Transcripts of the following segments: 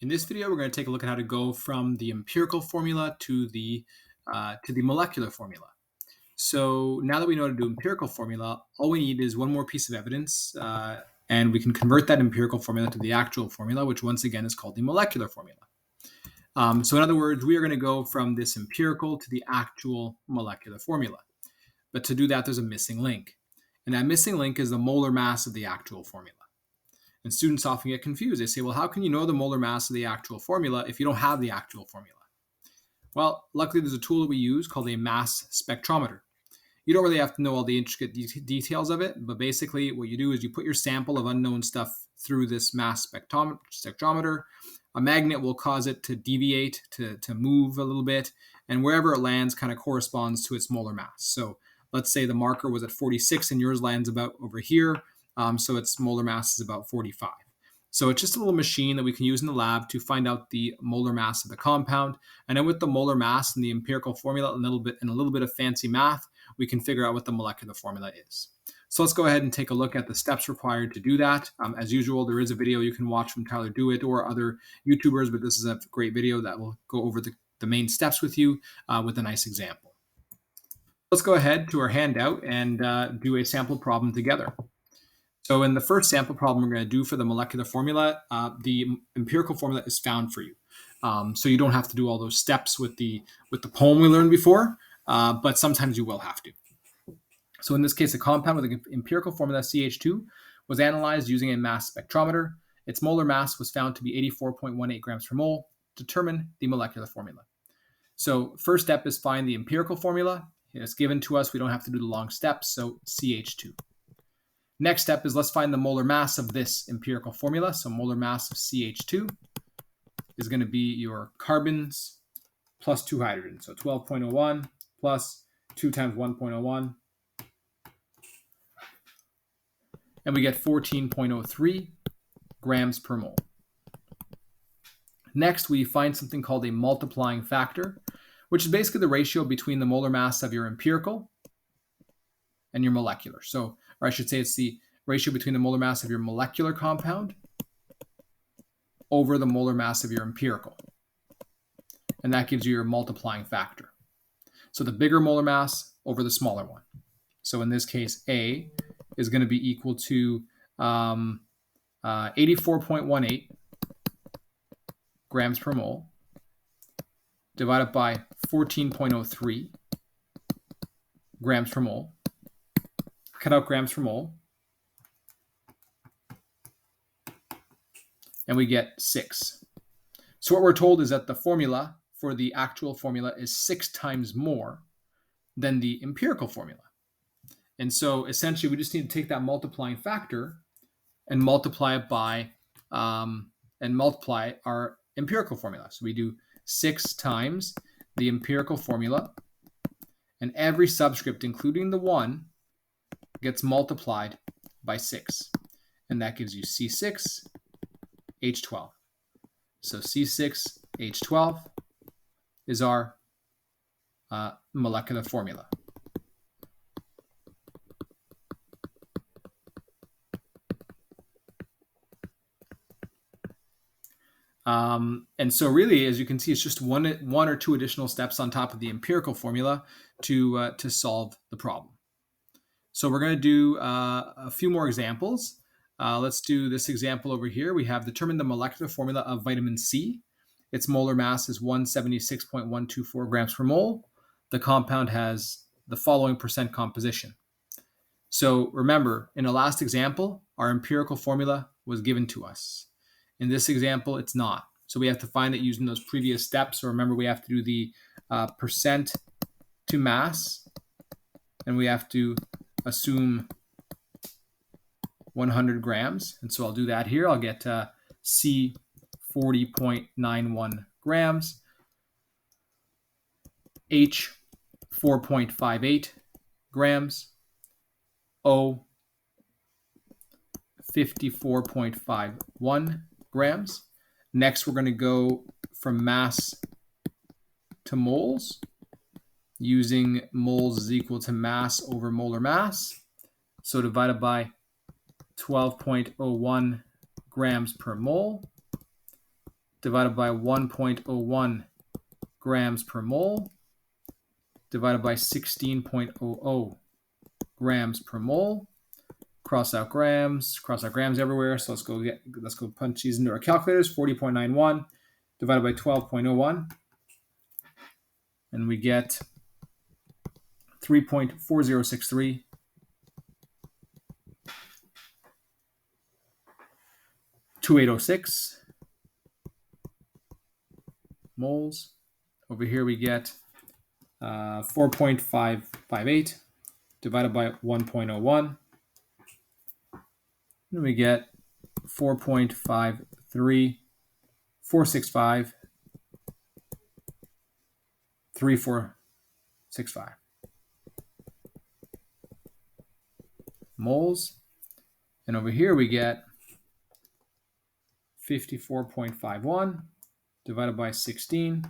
In this video, we're going to take a look at how to go from the empirical formula to the molecular formula. So now that we know how to do empirical formula, all we need is one more piece of evidence, and we can convert that empirical formula to the actual formula, which once again is called the molecular formula. So in other words, we are going to go from this empirical to the actual molecular formula. But to do that, there's a missing link. And that missing link is the molar mass of the actual formula. And students often get confused. They say, well, how can you know the molar mass of the actual formula if you don't have the actual formula? Well, luckily there's a tool that we use called a mass spectrometer. You don't really have to know all the intricate details of it, but basically what you do is you put your sample of unknown stuff through this mass spectrometer. A magnet will cause it to deviate, to move a little bit, and wherever it lands kind of corresponds to its molar mass. So let's say the marker was at 46 and yours lands about over here. So its molar mass is about 45. So it's just a little machine that we can use in the lab to find out the molar mass of the compound. And then with the molar mass and the empirical formula and a little bit of fancy math, we can figure out what the molecular formula is. So let's go ahead and take a look at the steps required to do that. As usual, there is a video you can watch from Tyler Dewitt or other YouTubers, but this is a great video that will go over the main steps with you with a nice example. Let's go ahead to our handout and do a sample problem together. So in the first sample problem we're going to do for the molecular formula, the empirical formula is found for you. So you don't have to do all those steps with the poem we learned before, but sometimes you will have to. So in this case, a compound with an empirical formula CH2 was analyzed using a mass spectrometer. Its molar mass was found to be 84.18 grams per mole. Determine the molecular formula. So first step is find the empirical formula. It's given to us. We don't have to do the long steps, so CH2. Next step is let's find the molar mass of this empirical formula. So molar mass of CH2 is going to be your carbons plus 2 hydrogens. So 12.01 plus 2 times 1.01. And we get 14.03 grams per mole. Next, we find something called a multiplying factor, which is basically the ratio between the molar mass of your empirical and your molecular. So, or I should say it's the ratio between the molar mass of your molecular compound over the molar mass of your empirical. And that gives you your multiplying factor. So the bigger molar mass over the smaller one. So in this case, A is going to be equal to 84.18 grams per mole divided by 14.03 grams per mole. Cut out grams per mole. And we get 6. So what we're told is that the formula for the actual formula is 6 times more than the empirical formula. And so essentially we just need to take that multiplying factor and multiply it by multiply our empirical formula. So we do 6 times the empirical formula, and every subscript, including the 1, gets multiplied by 6. And that gives you C6H12. So C6H12 is our molecular formula. And so really, as you can see, it's just one or two additional steps on top of the empirical formula to solve the problem. So we're going to do a few more examples. Let's do this example over here. We have determined the molecular formula of vitamin C. Its molar mass is 176.124 grams per mole. The compound has the following percent composition. So remember, in the last example, our empirical formula was given to us. In this example, it's not. So we have to find it using those previous steps. So remember, we have to do the percent to mass, and we have to assume 100 grams. And so I'll do that here. I'll get C 40.91 grams, H 4.58 grams, O 54.51 grams. Next, we're going to go from mass to moles using moles is equal to mass over molar mass. So divided by 12.01 grams per mole divided by 1.01 grams per mole divided by 16.00 grams per mole. Cross out grams everywhere. So let's go punch these into our calculators. 40.91 divided by 12.01, and we get 3.4063 2806 moles. Over here we get 4.558 divided by 1.01. And we get 4.53465 3465 moles. And over here we get 54.51 divided by 16,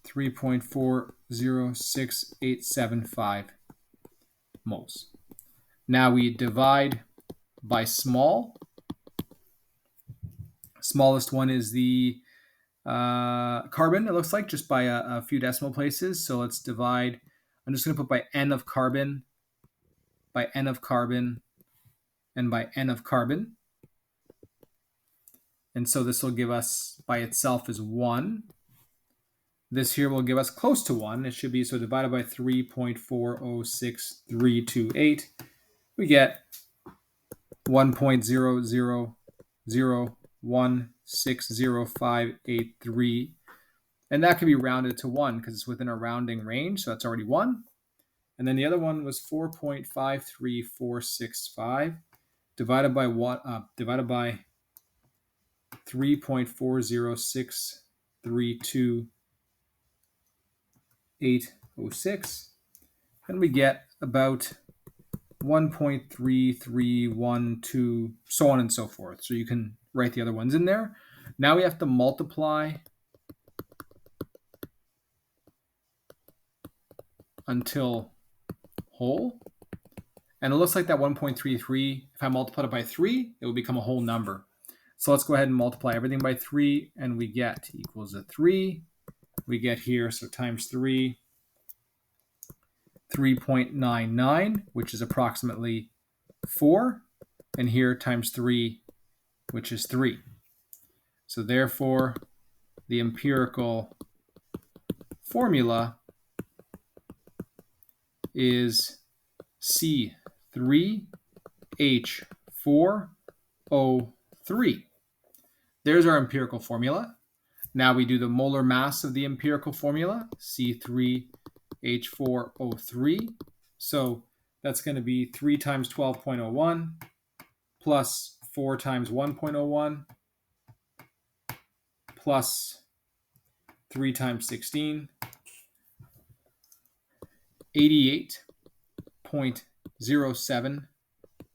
3.40685 moles. Now we divide by small. Smallest one is the carbon, it looks like, just by a few decimal places. So let's divide. I'm just going to put by n of carbon, by n of carbon, and by n of carbon. And so this will give us by itself is 1. This here will give us close to 1. It should be, so divided by 3.406328, we get 1.00016053. And that can be rounded to 1 because it's within a rounding range. So that's already 1. And then the other one was 4.53465 divided by 3.40632.806, and we get about 1.3312, so on and so forth. So you can write the other ones in there. Now we have to multiply until whole. And it looks like that 1.33, if I multiply it by 3, it will become a whole number. So let's go ahead and multiply everything by 3, and we get equals a 3. We get here, so times 3, 3.99, which is approximately 4. And here times 3, which is 3. So therefore, the empirical formula is C3H4O3. There's our empirical formula. Now we do the molar mass of the empirical formula, C3H4O3. So that's going to be 3 times 12.01 plus 4 times 1.01 plus 3 times 16, 88.07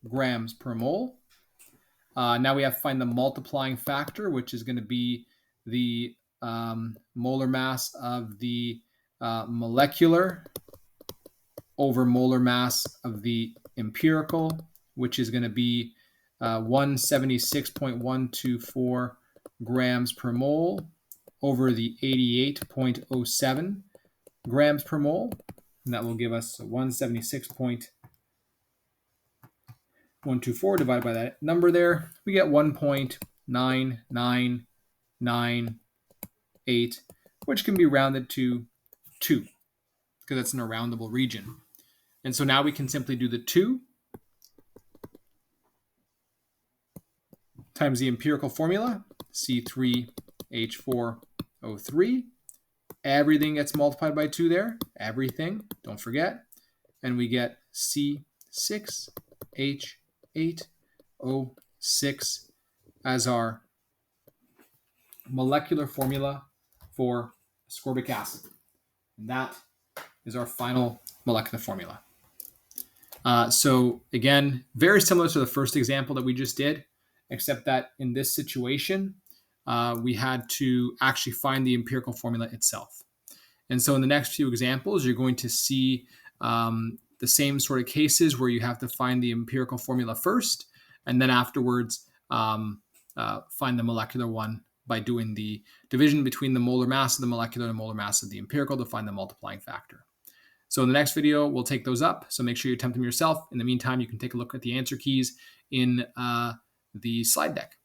grams per mole. Now we have to find the multiplying factor, which is going to be the molar mass of the molecular over molar mass of the empirical, which is going to be 176.124 grams per mole over the 88.07 grams per mole. And that will give us 176.124 divided by that number there. We get 1.9998, which can be rounded to 2 because it's in a roundable region. And so now we can simply do the 2 times the empirical formula, C3H4O3. Everything gets multiplied by 2 there. Everything, don't forget. And we get C6H8O6 as our molecular formula for ascorbic acid. And that is our final molecular formula. So again, very similar to the first example that we just did, except that in this situation, we had to actually find the empirical formula itself. And so in the next few examples, you're going to see the same sort of cases where you have to find the empirical formula first, and then afterwards, find the molecular one by doing the division between the molar mass of the molecular and the molar mass of the empirical to find the multiplying factor. So in the next video, we'll take those up. So make sure you attempt them yourself. In the meantime, you can take a look at the answer keys in the slide deck.